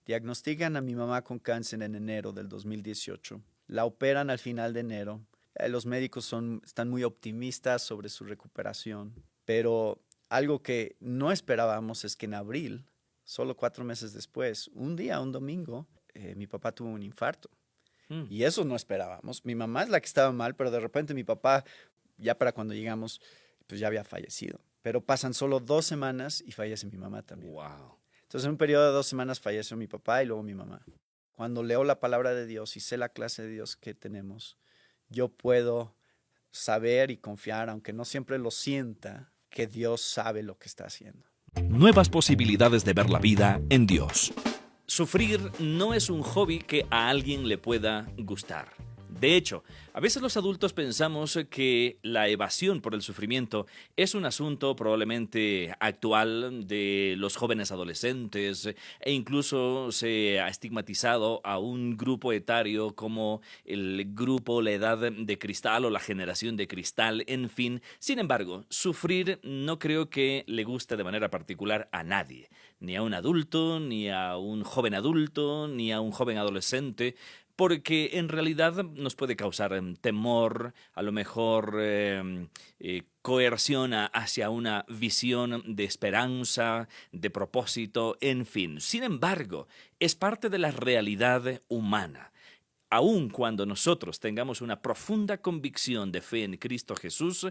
Diagnostican a mi mamá con cáncer en enero del 2018. La operan al final de enero. Los médicos están muy optimistas sobre su recuperación, pero algo que no esperábamos es que en abril, solo 4 meses después, un día, un domingo, mi papá tuvo un infarto. Mm. Y eso no esperábamos. Mi mamá es la que estaba mal, pero de repente mi papá, ya para cuando llegamos, pues ya había fallecido. Pero pasan solo 2 semanas y fallece mi mamá también. Wow. Entonces, en un periodo de 2 semanas falleció mi papá y luego mi mamá. Cuando leo la palabra de Dios y sé la clase de Dios que tenemos, yo puedo saber y confiar, aunque no siempre lo sienta, que Dios sabe lo que está haciendo. Nuevas posibilidades de ver la vida en Dios. Sufrir no es un hobby que a alguien le pueda gustar. De hecho, a veces los adultos pensamos que la evasión por el sufrimiento es un asunto probablemente actual de los jóvenes adolescentes e incluso se ha estigmatizado a un grupo etario como el grupo, la edad de cristal o la generación de cristal, en fin. Sin embargo, sufrir no creo que le guste de manera particular a nadie, ni a un adulto, ni a un joven adulto, ni a un joven adolescente, porque en realidad nos puede causar temor, a lo mejor coerción hacia una visión de esperanza, de propósito, en fin. Sin embargo, es parte de la realidad humana. Aun cuando nosotros tengamos una profunda convicción de fe en Cristo Jesús,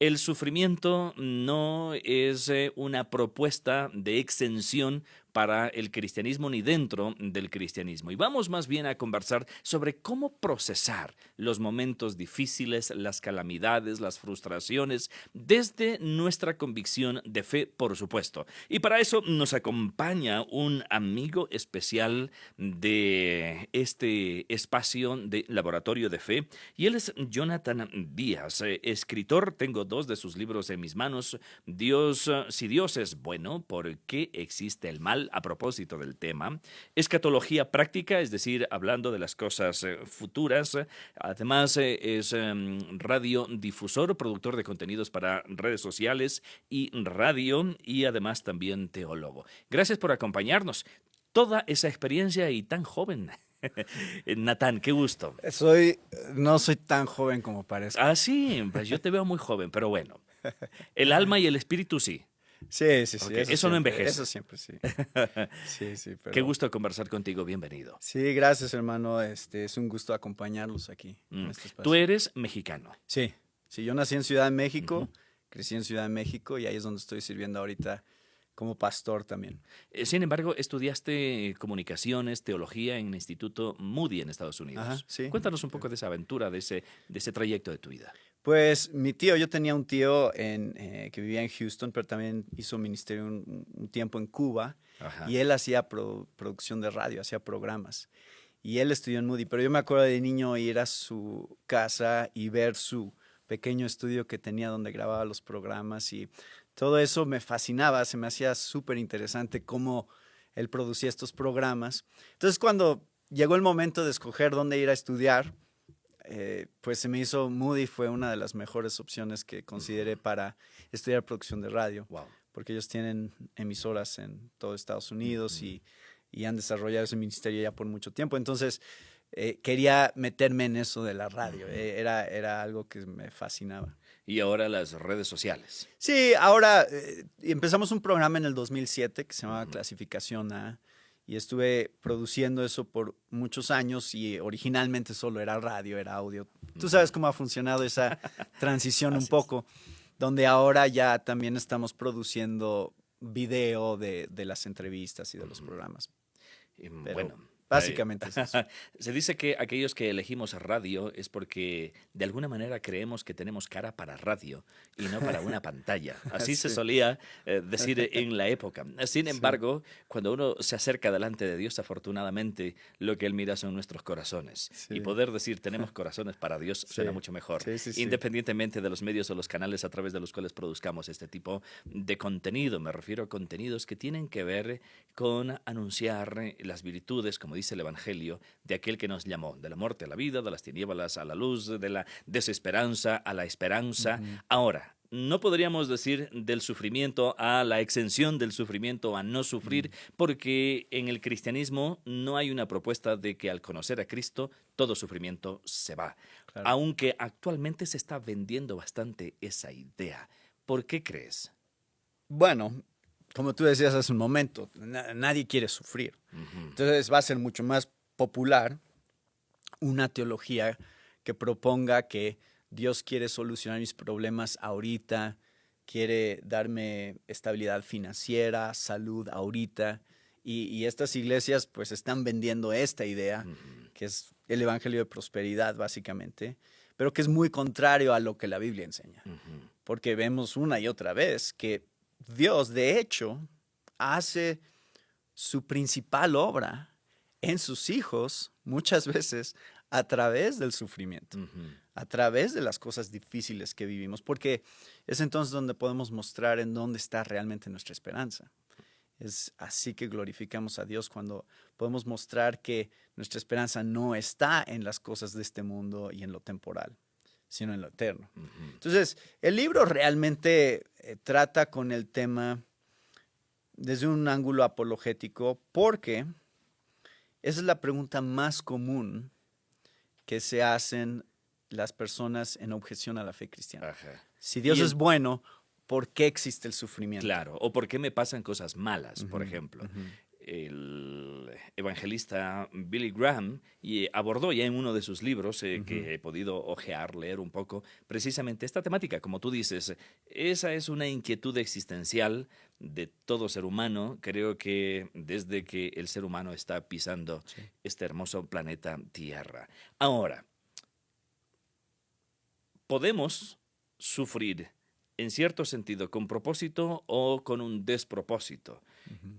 el sufrimiento no es una propuesta de exención para el cristianismo ni dentro del cristianismo. Y vamos más bien a conversar sobre cómo procesar los momentos difíciles, las calamidades, las frustraciones, desde nuestra convicción de fe, por supuesto. Y para eso nos acompaña un amigo especial de este espacio de Laboratorio de Fe, y él es Jonathan Díaz, escritor. Tengo 2 de sus libros en mis manos. Dios, si Dios es bueno, ¿por qué existe el mal? A propósito del tema. Escatología práctica, es decir, hablando de las cosas futuras. Además, es radiodifusor, productor de contenidos para redes sociales y radio, y además también teólogo. Gracias por acompañarnos. Toda esa experiencia y tan joven. Natán, qué gusto. No soy tan joven como parezco. Ah, sí, pues yo te veo muy joven, pero bueno. El alma y el espíritu sí. Sí, sí, sí. Porque eso no envejece. Eso siempre, sí. Sí, sí, pero... Qué gusto conversar contigo, bienvenido. Sí, gracias, hermano. Es un gusto acompañarlos aquí en este espacio. Tú eres mexicano. Sí, sí, yo nací en Ciudad de México, crecí en Ciudad de México y ahí es donde estoy sirviendo ahorita como pastor también. Sin embargo, estudiaste comunicaciones, teología en el Instituto Moody en Estados Unidos. Ajá, sí. Cuéntanos un poco de esa aventura, de ese trayecto de tu vida. Pues yo tenía un tío que vivía en Houston, pero también hizo ministerio un tiempo en Cuba. Ajá. Y él hacía producción de radio, hacía programas. Y él estudió en Moody, pero yo me acuerdo de niño ir a su casa y ver su pequeño estudio que tenía donde grababa los programas y todo eso me fascinaba, se me hacía súper interesante cómo él producía estos programas. Entonces, cuando llegó el momento de escoger dónde ir a estudiar, pues se me hizo Moody, fue una de las mejores opciones que consideré para estudiar producción de radio. Wow. Porque ellos tienen emisoras en todo Estados Unidos y han desarrollado ese ministerio ya por mucho tiempo. Entonces, quería meterme en eso de la radio. Era algo que me fascinaba. Y ahora las redes sociales. Sí, ahora empezamos un programa en el 2007 que se llamaba Clasificación A y estuve produciendo eso por muchos años y originalmente solo era radio, era audio. Tú sabes cómo ha funcionado esa transición un poco, donde ahora ya también estamos produciendo video de las entrevistas y de los programas. Pero Bueno, básicamente es eso. se dice que aquellos que elegimos radio es porque de alguna manera creemos que tenemos cara para radio y no para una pantalla. Así se solía decir en la época. Sin embargo, cuando uno se acerca delante de Dios, afortunadamente, lo que Él mira son nuestros corazones. Sí. Y poder decir tenemos corazones para Dios suena mucho mejor. Sí. Independientemente de los medios o los canales a través de los cuales produzcamos este tipo de contenido. Me refiero a contenidos que tienen que ver con anunciar las virtudes, como dice el Evangelio, de aquel que nos llamó, de la muerte a la vida, de las tinieblas a la luz, de la desesperanza a la esperanza. Ahora, no podríamos decir del sufrimiento a la exención del sufrimiento a no sufrir, porque en el cristianismo no hay una propuesta de que al conocer a Cristo todo sufrimiento se va. Claro. Aunque actualmente se está vendiendo bastante esa idea. ¿Por qué crees? Bueno, como tú decías hace un momento, nadie quiere sufrir. Entonces va a ser mucho más popular una teología que proponga que Dios quiere solucionar mis problemas ahorita, quiere darme estabilidad financiera, salud ahorita. Y estas iglesias pues están vendiendo esta idea, que es el evangelio de prosperidad básicamente, pero que es muy contrario a lo que la Biblia enseña. Porque vemos una y otra vez que Dios de hecho hace su principal obra en sus hijos muchas veces a través del sufrimiento, a través de las cosas difíciles que vivimos, porque es entonces donde podemos mostrar en dónde está realmente nuestra esperanza. Es así que glorificamos a Dios cuando podemos mostrar que nuestra esperanza no está en las cosas de este mundo y en lo temporal, sino en lo eterno. Entonces, el libro realmente trata con el tema desde un ángulo apologético, porque esa es la pregunta más común que se hacen las personas en objeción a la fe cristiana. Ajá. Si Dios es bueno, ¿por qué existe el sufrimiento? Claro, o por qué me pasan cosas malas, por ejemplo. El evangelista Billy Graham abordó ya en uno de sus libros, que he podido ojear, leer un poco, precisamente esta temática. Como tú dices, esa es una inquietud existencial de todo ser humano. Creo que desde que el ser humano está pisando este hermoso planeta Tierra. Ahora, podemos sufrir en cierto sentido con propósito o con un despropósito.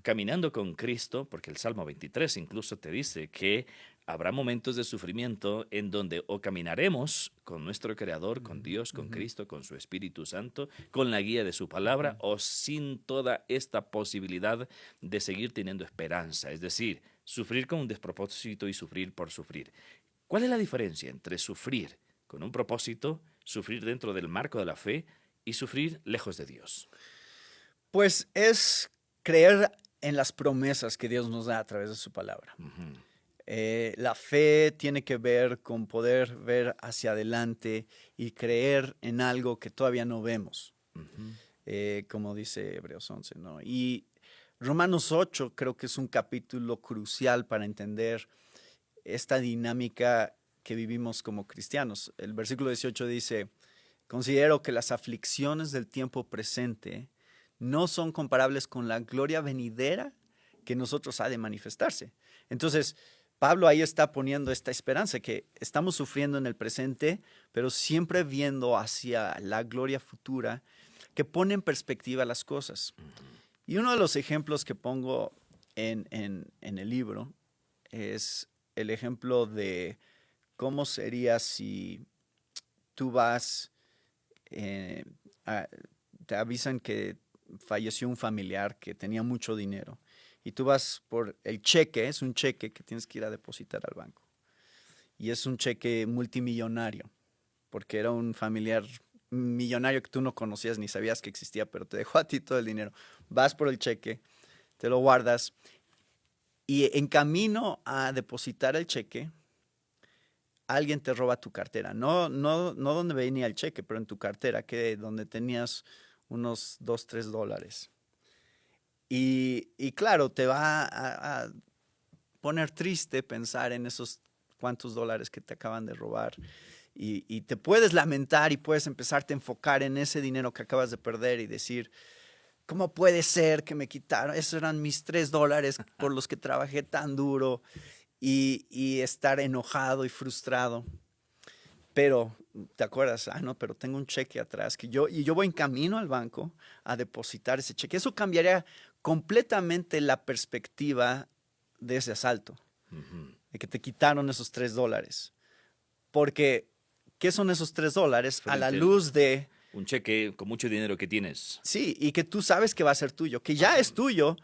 Caminando con Cristo, porque el Salmo 23 incluso te dice que habrá momentos de sufrimiento en donde o caminaremos con nuestro Creador, con Dios, con Cristo, con su Espíritu Santo, con la guía de su palabra, o sin toda esta posibilidad de seguir teniendo esperanza. Es decir, sufrir con un despropósito y sufrir por sufrir. ¿Cuál es la diferencia entre sufrir con un propósito, sufrir dentro del marco de la fe y sufrir lejos de Dios? Pues es creer en las promesas que Dios nos da a través de su palabra. La fe tiene que ver con poder ver hacia adelante y creer en algo que todavía no vemos, como dice Hebreos 11, ¿no? Y Romanos 8 creo que es un capítulo crucial para entender esta dinámica que vivimos como cristianos. El versículo 18 dice: considero que las aflicciones del tiempo presente no son comparables con la gloria venidera que nosotros ha de manifestarse. Entonces, Pablo ahí está poniendo esta esperanza, que estamos sufriendo en el presente, pero siempre viendo hacia la gloria futura, que pone en perspectiva las cosas. Y uno de los ejemplos que pongo en el libro es el ejemplo de cómo sería si tú vas, te avisan que falleció un familiar que tenía mucho dinero y tú vas por el cheque, es un cheque que tienes que ir a depositar al banco. Y es un cheque multimillonario, porque era un familiar millonario que tú no conocías ni sabías que existía, pero te dejó a ti todo el dinero. Vas por el cheque, te lo guardas y en camino a depositar el cheque, alguien te roba tu cartera. No donde venía el cheque, pero en tu cartera, donde tenías unos $2, $3. Y claro, te va a poner triste pensar en esos cuantos dólares que te acaban de robar. Y te puedes lamentar y puedes empezarte a enfocar en ese dinero que acabas de perder y decir: ¿cómo puede ser que me quitaron? Esos eran mis $3 por los que trabajé tan duro. Y estar enojado y frustrado. Pero, ¿te acuerdas? No, pero tengo un cheque atrás y yo voy en camino al banco a depositar ese cheque. Eso cambiaría completamente la perspectiva de ese asalto, de que te quitaron esos $3. Porque, ¿qué son esos $3 a la luz de un cheque con mucho dinero que tienes? Sí, y que tú sabes que va a ser tuyo, que ya es tuyo,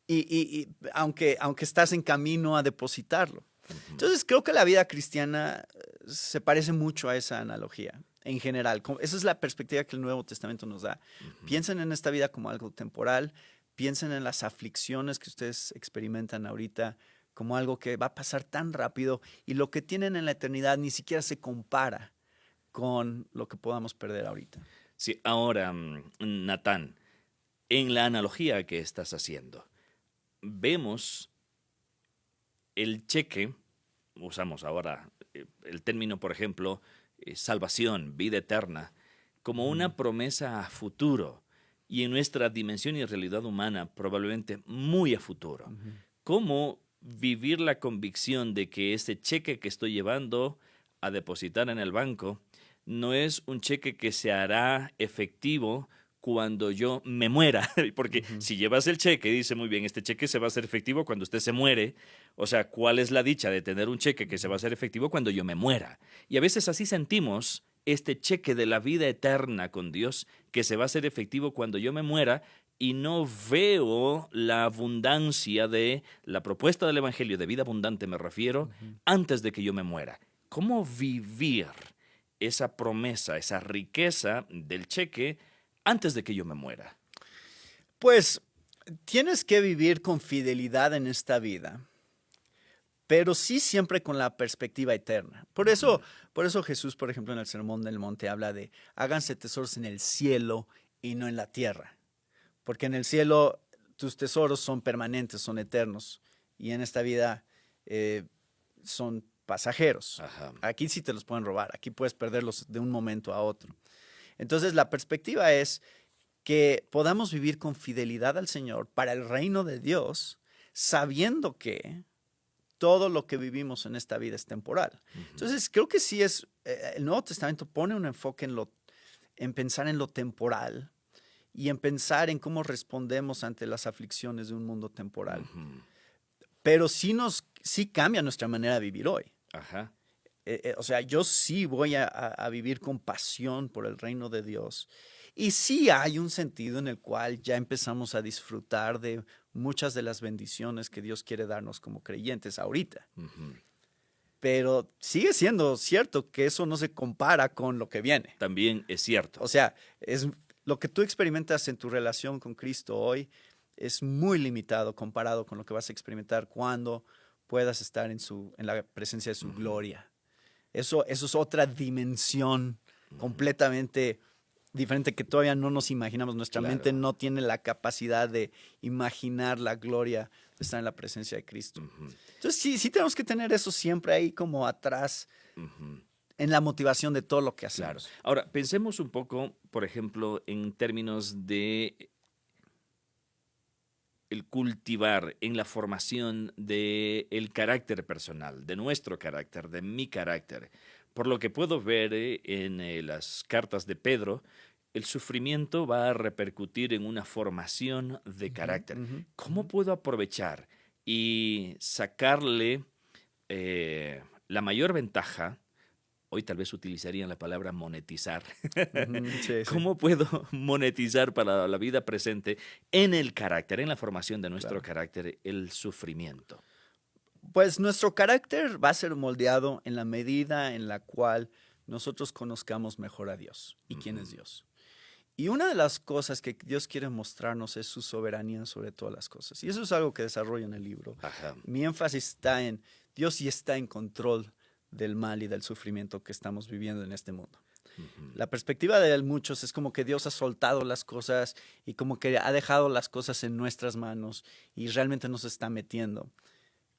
y aunque estás en camino a depositarlo. Entonces creo que la vida cristiana se parece mucho a esa analogía. en general. Esa es la perspectiva que el Nuevo Testamento nos da. Piensen en esta vida como algo temporal, piensen en las aflicciones que ustedes experimentan ahorita como algo que va a pasar tan rápido y lo que tienen en la eternidad ni siquiera se compara con lo que podamos perder ahorita. Sí, ahora, Natán, en la analogía que estás haciendo, vemos el cheque, usamos ahora el término, por ejemplo, salvación, vida eterna, como una promesa a futuro y en nuestra dimensión y realidad humana probablemente muy a futuro. ¿Cómo vivir la convicción de que ese cheque que estoy llevando a depositar en el banco no es un cheque que se hará efectivo cuando yo me muera? Porque si llevas el cheque, dice muy bien, este cheque se va a hacer efectivo cuando usted se muere. O sea, ¿cuál es la dicha de tener un cheque que se va a hacer efectivo cuando yo me muera? Y a veces así sentimos este cheque de la vida eterna con Dios que se va a hacer efectivo cuando yo me muera, y no veo la abundancia de la propuesta del Evangelio de vida abundante, me refiero, antes de que yo me muera. ¿Cómo vivir esa promesa, esa riqueza del cheque antes de que yo me muera? Pues tienes que vivir con fidelidad en esta vida, pero sí siempre con la perspectiva eterna. Por eso Jesús, por ejemplo, en el Sermón del Monte habla de háganse tesoros en el cielo y no en la tierra. Porque en el cielo tus tesoros son permanentes, son eternos. Y en esta vida son pasajeros. Ajá. Aquí sí te los pueden robar. Aquí puedes perderlos de un momento a otro. Entonces la perspectiva es que podamos vivir con fidelidad al Señor para el reino de Dios, sabiendo que todo lo que vivimos en esta vida es temporal. Entonces creo que sí es, el Nuevo Testamento pone un enfoque en pensar en lo temporal, y en pensar en cómo respondemos ante las aflicciones de un mundo temporal. Pero sí cambia nuestra manera de vivir hoy. Ajá. O sea, yo sí voy a vivir con pasión por el reino de Dios. Y sí hay un sentido en el cual ya empezamos a disfrutar de muchas de las bendiciones que Dios quiere darnos como creyentes ahorita. Pero sigue siendo cierto que eso no se compara con lo que viene. También es cierto. O sea, lo que tú experimentas en tu relación con Cristo hoy es muy limitado comparado con lo que vas a experimentar cuando puedas estar en la presencia de su gloria. Eso es otra dimensión completamente diferente que todavía no nos imaginamos. Nuestra mente no tiene la capacidad de imaginar la gloria de estar en la presencia de Cristo. Entonces sí tenemos que tener eso siempre ahí como atrás en la motivación de todo lo que hacemos. Claro. Ahora, pensemos un poco, por ejemplo, en términos de el cultivar en la formación del carácter personal, de nuestro carácter, de mi carácter. Por lo que puedo ver en las cartas de Pedro, el sufrimiento va a repercutir en una formación de carácter. ¿Cómo puedo aprovechar y sacarle la mayor ventaja? Hoy tal vez utilizarían la palabra monetizar. Sí. ¿Cómo puedo monetizar para la vida presente en el carácter, en la formación de nuestro carácter, el sufrimiento? Pues nuestro carácter va a ser moldeado en la medida en la cual nosotros conozcamos mejor a Dios y quién es Dios. Y una de las cosas que Dios quiere mostrarnos es su soberanía sobre todas las cosas. Y eso es algo que desarrollo en el libro. Ajá. Mi énfasis está en Dios sí está en control del mal y del sufrimiento que estamos viviendo en este mundo. La perspectiva de muchos es como que Dios ha soltado las cosas y como que ha dejado las cosas en nuestras manos y realmente no se está metiendo.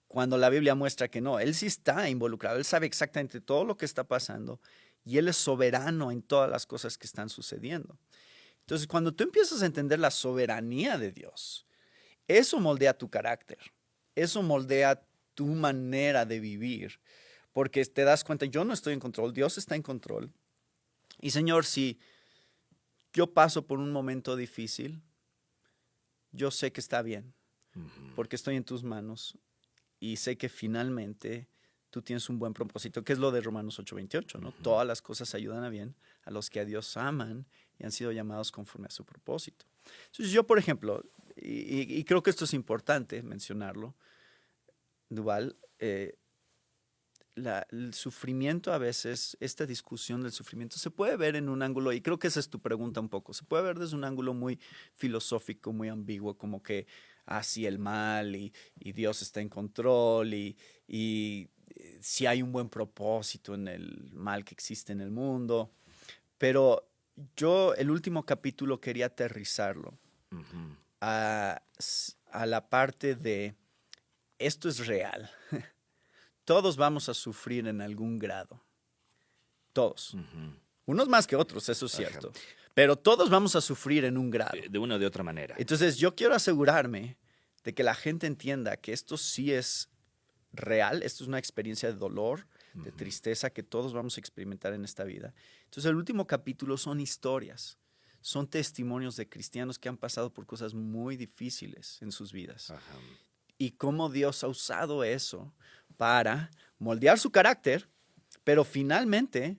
Cuando la Biblia muestra que no, Él sí está involucrado, Él sabe exactamente todo lo que está pasando y Él es soberano en todas las cosas que están sucediendo. Entonces, cuando tú empiezas a entender la soberanía de Dios, eso moldea tu carácter, eso moldea tu manera de vivir, porque te das cuenta, yo no estoy en control, Dios está en control. Y Señor, si yo paso por un momento difícil, yo sé que está bien, porque estoy en tus manos y sé que finalmente tú tienes un buen propósito, que es lo de Romanos 8:28, ¿no? Todas las cosas ayudan a bien a los que a Dios aman y han sido llamados conforme a su propósito. Entonces yo, por ejemplo, y creo que esto es importante mencionarlo, Duval, el sufrimiento a veces, esta discusión del sufrimiento, se puede ver en un ángulo, y creo que esa es tu pregunta un poco, se puede ver desde un ángulo muy filosófico, muy ambiguo, como que así el mal y Dios está en control y si hay un buen propósito en el mal que existe en el mundo. Pero yo el último capítulo quería aterrizarlo Ujú. a la parte de esto es real. Todos vamos a sufrir en algún grado. Todos. Ujú. Unos más que otros, eso es Ajá. cierto. Pero todos vamos a sufrir en un grado. De una o de otra manera. Entonces yo quiero asegurarme de que la gente entienda que esto sí es real, esto es una experiencia de dolor, de Ujú. tristeza que todos vamos a experimentar en esta vida. Entonces el último capítulo son historias, son testimonios de cristianos que han pasado por cosas muy difíciles en sus vidas Ajá. y cómo Dios ha usado eso para moldear su carácter, pero finalmente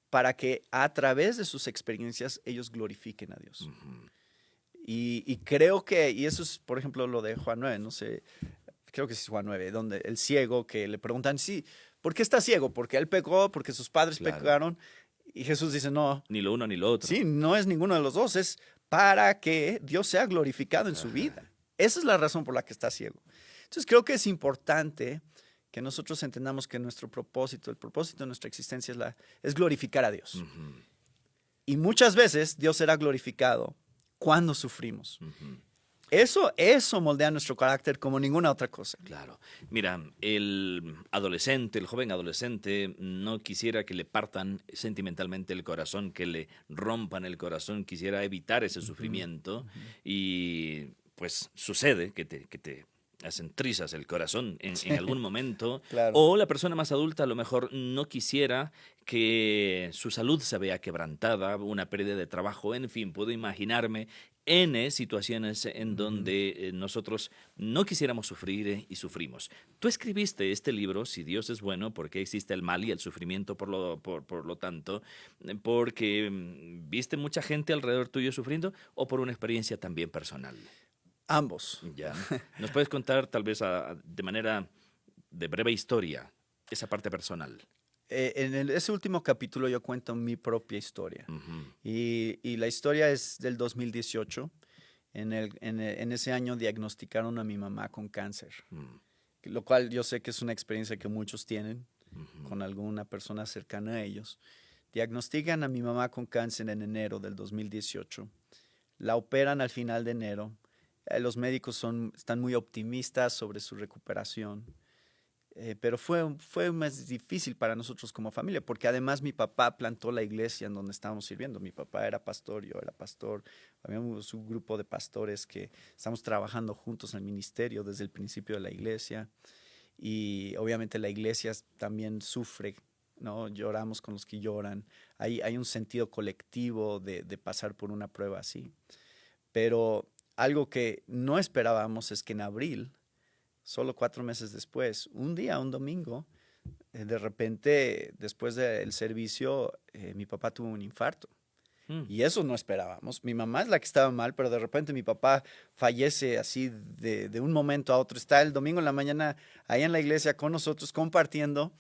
para que a través de sus experiencias ellos glorifiquen a Dios. Ujú. Y creo que, y eso es, por ejemplo, lo de Juan 9, no sé, creo que es Juan 9, donde el ciego que le preguntan, sí, ¿por qué está ciego? Porque él pecó, porque sus padres Claro. pecaron. Y Jesús dice, no, Ni lo uno ni lo otro. sí, no es ninguno de los dos, es para que Dios sea glorificado en su Ajá. vida. Esa es la razón por la que está ciego. Entonces creo que es importante que nosotros entendamos que nuestro propósito, el propósito de nuestra existencia es glorificar a Dios. Ujú. Y muchas veces Dios será glorificado cuando sufrimos. Ujú. Eso moldea nuestro carácter como ninguna otra cosa. Claro. Mira, el adolescente, el joven adolescente, no quisiera que le partan sentimentalmente el corazón, que le rompan el corazón, quisiera evitar ese sufrimiento y pues sucede que te hacen trizas el corazón en algún momento. Claro. O la persona más adulta a lo mejor no quisiera que su salud se vea quebrantada, una pérdida de trabajo, en fin, puedo imaginarme N situaciones en donde nosotros no quisiéramos sufrir y sufrimos. Tú escribiste este libro, Si Dios es bueno, ¿por qué existe el mal y el sufrimiento por lo tanto? ¿Porque viste mucha gente alrededor tuyo sufriendo o por una experiencia también personal? Ambos. Ya. ¿Nos puedes contar tal vez de manera de breve historia esa parte personal? Ese último capítulo yo cuento mi propia historia. Ujú. Y la historia es del 2018. En ese año diagnosticaron a mi mamá con cáncer, Mm. lo cual yo sé que es una experiencia que muchos tienen Ujú. con alguna persona cercana a ellos. Diagnostican a mi mamá con cáncer en enero del 2018. La operan al final de enero. Los médicos están muy optimistas sobre su recuperación. Pero fue más difícil para nosotros como familia, porque además mi papá plantó la iglesia en donde estábamos sirviendo. Mi papá era pastor, yo era pastor. Habíamos un grupo de pastores que estamos trabajando juntos en el ministerio desde el principio de la iglesia. Y obviamente la iglesia también sufre, ¿no? Lloramos con los que lloran. Hay un sentido colectivo de pasar por una prueba así. Pero algo que no esperábamos es que en abril, solo 4 meses después, un día, un domingo, de repente, después del servicio, mi papá tuvo un infarto. Mm. Y eso no esperábamos. Mi mamá es la que estaba mal, pero de repente mi papá fallece así de un momento a otro. Está el domingo en la mañana ahí en la iglesia con nosotros compartiendo.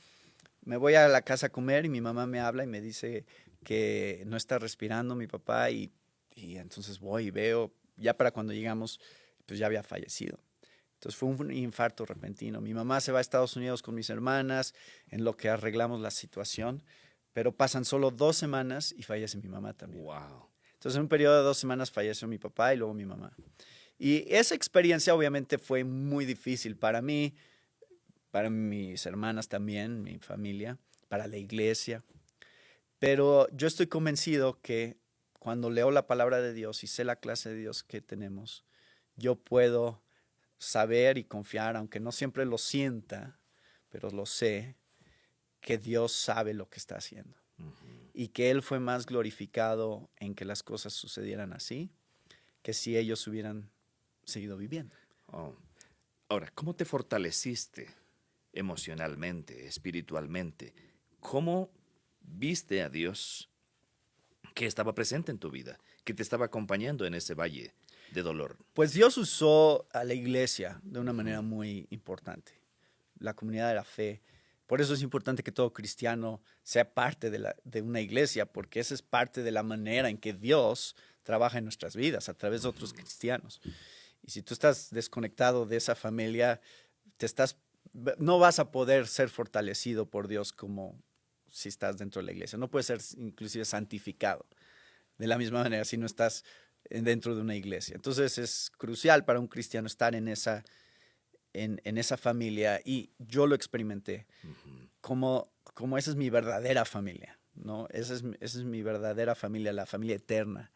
Me voy a la casa a comer y mi mamá me habla y me dice que no está respirando mi papá y entonces voy y veo, ya para cuando llegamos, pues ya había fallecido. Entonces fue un infarto repentino. Mi mamá se va a Estados Unidos con mis hermanas en lo que arreglamos la situación, pero pasan solo 2 semanas y fallece mi mamá también. Wow. Entonces en un periodo de 2 semanas falleció mi papá y luego mi mamá. Y esa experiencia obviamente fue muy difícil para mí, para mis hermanas también, mi familia, para la iglesia. Pero yo estoy convencido que cuando leo la palabra de Dios y sé la clase de Dios que tenemos, yo puedo saber y confiar, aunque no siempre lo sienta, pero lo sé, que Dios sabe lo que está haciendo. Ujú. Y que Él fue más glorificado en que las cosas sucedieran así, que si ellos hubieran seguido viviendo. Oh. Ahora, ¿cómo te fortaleciste emocionalmente, espiritualmente? ¿Cómo viste a Dios que estaba presente en tu vida, que te estaba acompañando en ese valle de dolor? Pues Dios usó a la iglesia de una manera muy importante, la comunidad de la fe. Por eso es importante que todo cristiano sea parte de una iglesia, porque esa es parte de la manera en que Dios trabaja en nuestras vidas a través de otros cristianos. Y si tú estás desconectado de esa familia, no vas a poder ser fortalecido por Dios como si estás dentro de la iglesia. No puedes ser inclusive santificado de la misma manera si no estás dentro de una iglesia. Entonces es crucial para un cristiano estar en esa familia, y yo lo experimenté como esa es mi verdadera familia, ¿no? Esa es mi verdadera familia, la familia eterna.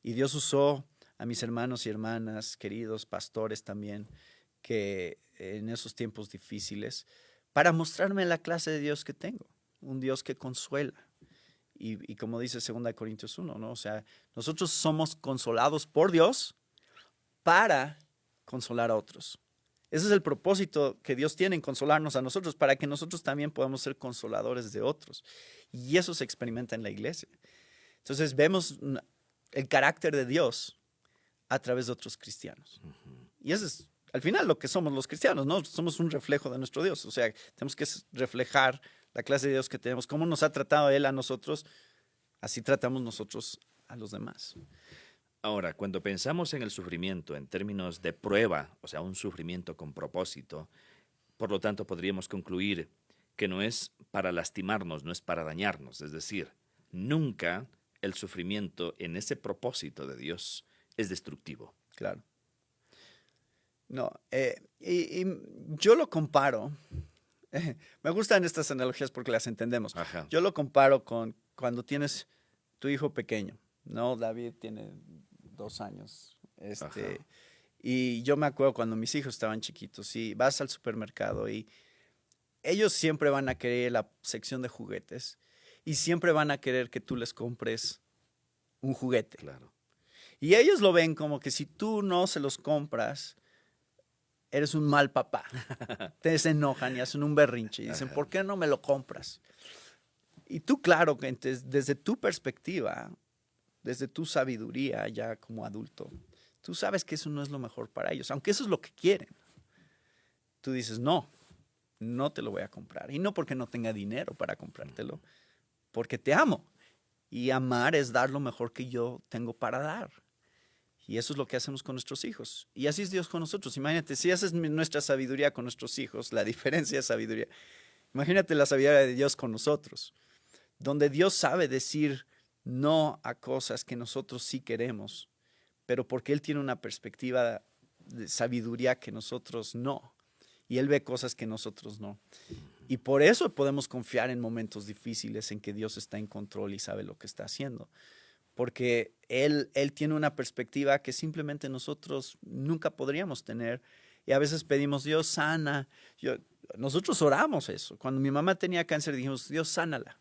Y Dios usó a mis hermanos y hermanas, queridos pastores también, que en esos tiempos difíciles, para mostrarme la clase de Dios que tengo, un Dios que consuela. Y como dice 2 Corintios 1, ¿no? O sea, nosotros somos consolados por Dios para consolar a otros. Ese es el propósito que Dios tiene en consolarnos a nosotros, para que nosotros también podamos ser consoladores de otros. Y eso se experimenta en la iglesia. Entonces vemos el carácter de Dios a través de otros cristianos. Y eso es, al final, lo que somos los cristianos, ¿no? Somos un reflejo de nuestro Dios. O sea, tenemos que reflejar la clase de Dios que tenemos. Cómo nos ha tratado Él a nosotros, así tratamos nosotros a los demás. Ahora, cuando pensamos en el sufrimiento en términos de prueba, o sea, un sufrimiento con propósito, por lo tanto podríamos concluir que no es para lastimarnos, no es para dañarnos. Es decir, nunca el sufrimiento en ese propósito de Dios es destructivo. Claro. No, y yo lo comparo. Me gustan estas analogías porque las entendemos. Ajá. Yo lo comparo con cuando tienes tu hijo pequeño, ¿no? David tiene 2 años. Y yo me acuerdo cuando mis hijos estaban chiquitos, y vas al supermercado y ellos siempre van a querer la sección de juguetes y siempre van a querer que tú les compres un juguete. Claro. Y ellos lo ven como que si tú no se los compras, eres un mal papá. Te enojan y hacen un berrinche y dicen, ¿por qué no me lo compras? Y tú, claro, que desde tu perspectiva, desde tu sabiduría ya como adulto, tú sabes que eso no es lo mejor para ellos, aunque eso es lo que quieren. Tú dices, no te lo voy a comprar. Y no porque no tenga dinero para comprártelo, porque te amo. Y amar es dar lo mejor que yo tengo para dar. Y eso es lo que hacemos con nuestros hijos. Y así es Dios con nosotros. Imagínate, si esa es nuestra sabiduría con nuestros hijos, la diferencia de sabiduría. Imagínate la sabiduría de Dios con nosotros, donde Dios sabe decir no a cosas que nosotros sí queremos, pero porque Él tiene una perspectiva de sabiduría que nosotros no. Y Él ve cosas que nosotros no. Y por eso podemos confiar en momentos difíciles en que Dios está en control y sabe lo que está haciendo. Porque Él tiene una perspectiva que simplemente nosotros nunca podríamos tener. Y a veces pedimos, Dios, sana. Nosotros oramos eso. Cuando mi mamá tenía cáncer, dijimos, Dios, sánala.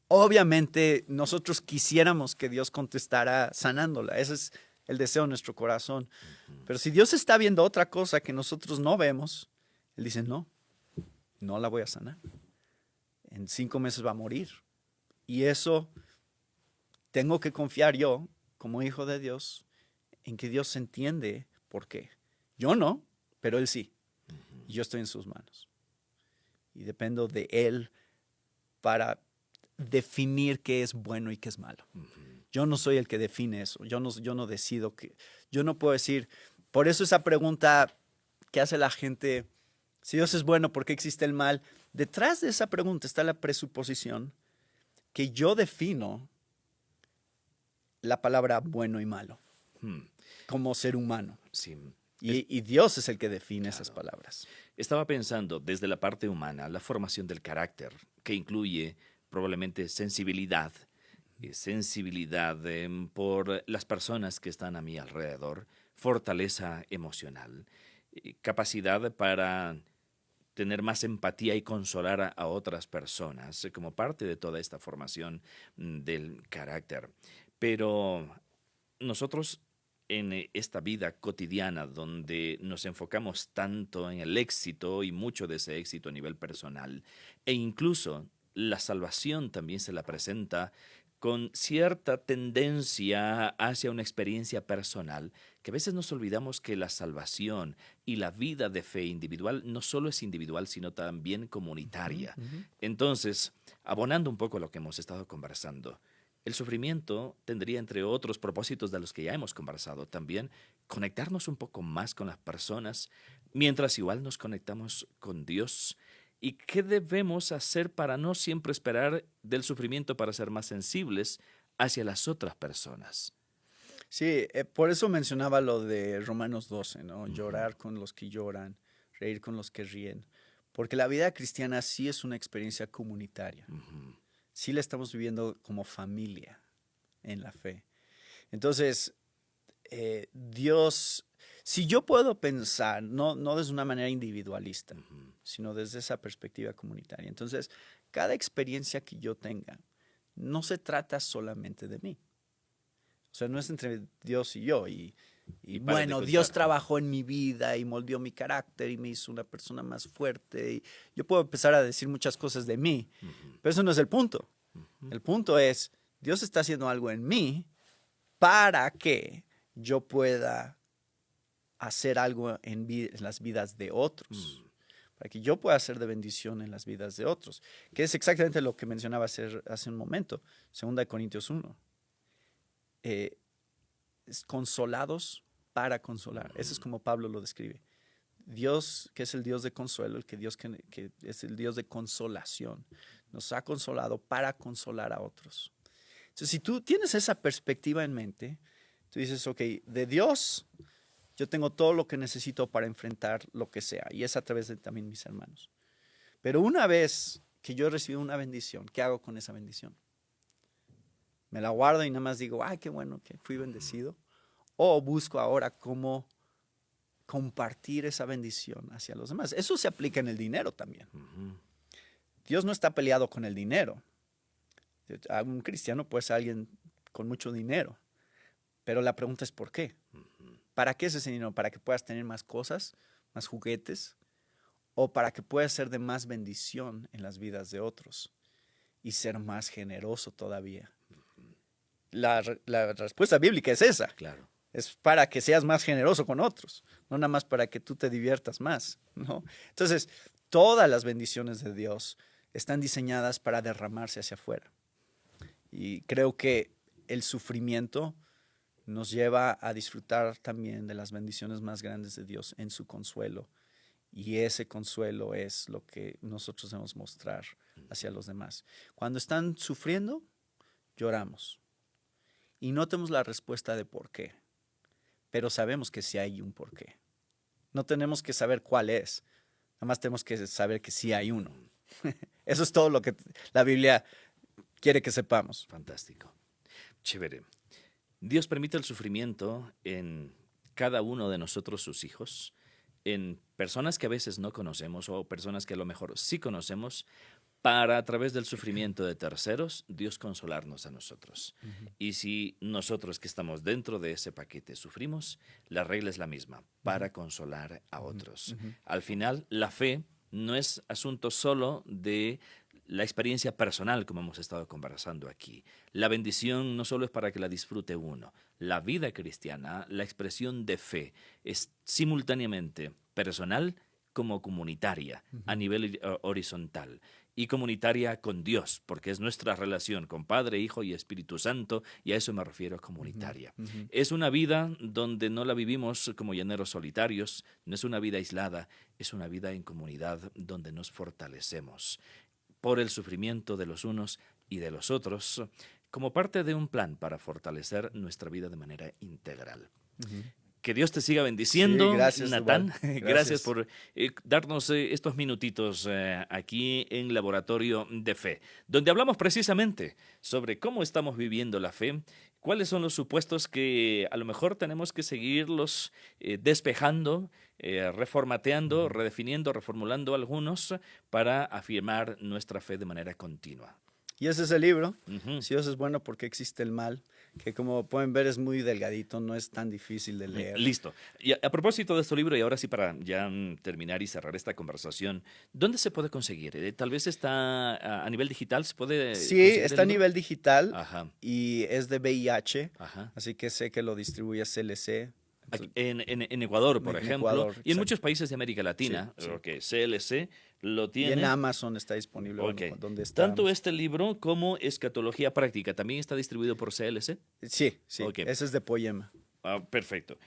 Obviamente, nosotros quisiéramos que Dios contestara sanándola. Ese es el deseo de nuestro corazón. Pero si Dios está viendo otra cosa que nosotros no vemos, Él dice, no la voy a sanar. En 5 meses va a morir. Y eso tengo que confiar yo, como hijo de Dios, en que Dios entiende por qué. Yo no, pero Él sí. Y yo estoy en sus manos. Y dependo de Él para definir qué es bueno y qué es malo. Yo no soy el que define eso. Yo no decido que. Yo no puedo decir. Por eso esa pregunta que hace la gente, si Dios es bueno, ¿por qué existe el mal? Detrás de esa pregunta está la presuposición que yo defino la palabra bueno y malo como ser humano. Sí. Y Dios es el que define esas palabras. Estaba pensando desde la parte humana, la formación del carácter, que incluye probablemente sensibilidad por las personas que están a mi alrededor, fortaleza emocional, capacidad para tener más empatía y consolar a otras personas como parte de toda esta formación del carácter. Pero nosotros en esta vida cotidiana donde nos enfocamos tanto en el éxito y mucho de ese éxito a nivel personal, e incluso la salvación también se la presenta con cierta tendencia hacia una experiencia personal, que a veces nos olvidamos que la salvación y la vida de fe individual no solo es individual, sino también comunitaria. Entonces, abonando un poco a lo que hemos estado conversando, el sufrimiento tendría, entre otros propósitos de los que ya hemos conversado, también conectarnos un poco más con las personas, mientras igual nos conectamos con Dios. ¿Y qué debemos hacer para no siempre esperar del sufrimiento para ser más sensibles hacia las otras personas? Sí, por eso mencionaba lo de Romanos 12, ¿no? Llorar con los que lloran, reír con los que ríen. Porque la vida cristiana sí es una experiencia comunitaria. Sí la estamos viviendo como familia en la fe. Entonces, Dios, si yo puedo pensar, no desde una manera individualista, sino desde esa perspectiva comunitaria. Entonces, cada experiencia que yo tenga no se trata solamente de mí. O sea, no es entre Dios y yo. Y bueno, Dios trabajó en mi vida y moldeó mi carácter y me hizo una persona más fuerte. Y yo puedo empezar a decir muchas cosas de mí, pero eso no es el punto. El punto es, Dios está haciendo algo en mí para que yo pueda hacer algo en las vidas de otros. Para que yo pueda ser de bendición en las vidas de otros. Que es exactamente lo que mencionaba hace un momento. 2 Corintios 1. Consolados para consolar. Eso es como Pablo lo describe. Dios, que es el Dios de consuelo, Dios que es el Dios de consolación, nos ha consolado para consolar a otros. Entonces, si tú tienes esa perspectiva en mente, tú dices, ok, de Dios yo tengo todo lo que necesito para enfrentar lo que sea, y es a través de también mis hermanos. Pero una vez que yo he recibido una bendición, ¿qué hago con esa bendición? Me la guardo y nada más digo, ay, qué bueno que fui bendecido. O busco ahora cómo compartir esa bendición hacia los demás. Eso se aplica en el dinero también. Dios no está peleado con el dinero. Un cristiano puede ser alguien con mucho dinero. Pero la pregunta es ¿por qué? ¿Para qué es ese dinero? ¿Para que puedas tener más cosas, más juguetes? ¿O para que puedas ser de más bendición en las vidas de otros y ser más generoso todavía? La respuesta bíblica es esa. Claro. Es para que seas más generoso con otros, no nada más para que tú te diviertas más, ¿no? Entonces, todas las bendiciones de Dios están diseñadas para derramarse hacia afuera. Y creo que el sufrimiento nos lleva a disfrutar también de las bendiciones más grandes de Dios en su consuelo. Y ese consuelo es lo que nosotros debemos mostrar hacia los demás. Cuando están sufriendo, lloramos. Y no tenemos la respuesta de por qué, pero sabemos que sí hay un por qué. No tenemos que saber cuál es, nada más tenemos que saber que sí hay uno. Eso es todo lo que la Biblia quiere que sepamos. Fantástico. Chévere. Dios permite el sufrimiento en cada uno de nosotros, sus hijos, en personas que a veces no conocemos o personas que a lo mejor sí conocemos, para a través del sufrimiento de terceros, Dios consolarnos a nosotros. Y si nosotros que estamos dentro de ese paquete sufrimos, la regla es la misma, para consolar a otros. Al final, la fe no es asunto solo de la experiencia personal, como hemos estado conversando aquí. La bendición no solo es para que la disfrute uno. La vida cristiana, la expresión de fe, es simultáneamente personal como comunitaria, a nivel horizontal. Y comunitaria con Dios, porque es nuestra relación con Padre, Hijo y Espíritu Santo, y a eso me refiero comunitaria. Es una vida donde no la vivimos como llaneros solitarios, no es una vida aislada, es una vida en comunidad donde nos fortalecemos por el sufrimiento de los unos y de los otros, como parte de un plan para fortalecer nuestra vida de manera integral. Que Dios te siga bendiciendo, sí, gracias, Natán. Gracias por darnos estos minutitos aquí en Laboratorio de Fe, donde hablamos precisamente sobre cómo estamos viviendo la fe, cuáles son los supuestos que a lo mejor tenemos que seguirlos despejando, reformateando, redefiniendo, reformulando algunos para afirmar nuestra fe de manera continua. Y ese es el libro. Si Dios es bueno, ¿por qué existe el mal? que como pueden ver es muy delgadito, no es tan difícil de leer. Listo. Y a propósito de este libro, y ahora sí para ya terminar y cerrar esta conversación, ¿dónde se puede conseguir? Tal vez está a nivel digital, ¿se puede Sí, conseguir está a el libro? nivel digital Ajá, y es de VIH, ajá. así que sé que lo distribuye CLC. Aquí en Ecuador, por En ejemplo, Ecuador, y en exacto. muchos países de América Latina, Sí, sí. ok, CLC lo Y tiene. en Amazon está disponible. Ok. Bueno, ¿dónde está? Tanto este libro como Escatología Práctica también está distribuido por CLC. Sí, sí, Ok. ese es de Poema. Perfecto.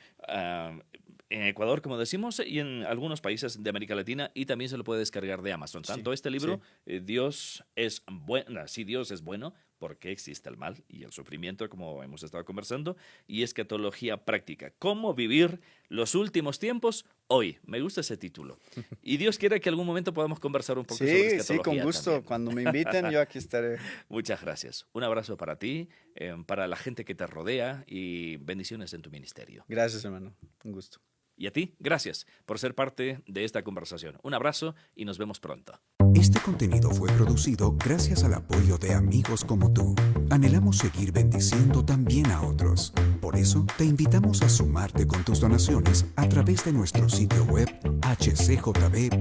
En Ecuador, como decimos, y en algunos países de América Latina, y también se lo puede descargar de Amazon. Tanto Sí, este libro, Dios es bueno, sí, Dios es bueno, porque existe el mal y el sufrimiento, como hemos estado conversando, y Escatología Práctica. ¿Cómo vivir los últimos tiempos hoy? Me gusta ese título. Y Dios quiere que algún momento podamos conversar un poco sobre Sí, escatología. sí, con gusto. También. Cuando me inviten, yo aquí estaré. Muchas gracias. Un abrazo para ti, para la gente que te rodea y bendiciones en tu ministerio. Gracias, hermano. Un gusto. Y a ti, gracias por ser parte de esta conversación. Un abrazo y nos vemos pronto. Este contenido fue producido gracias al apoyo de amigos como tú. Anhelamos seguir bendiciendo también a otros. Por eso, te invitamos a sumarte con tus donaciones a través de nuestro sitio web hcjb.org.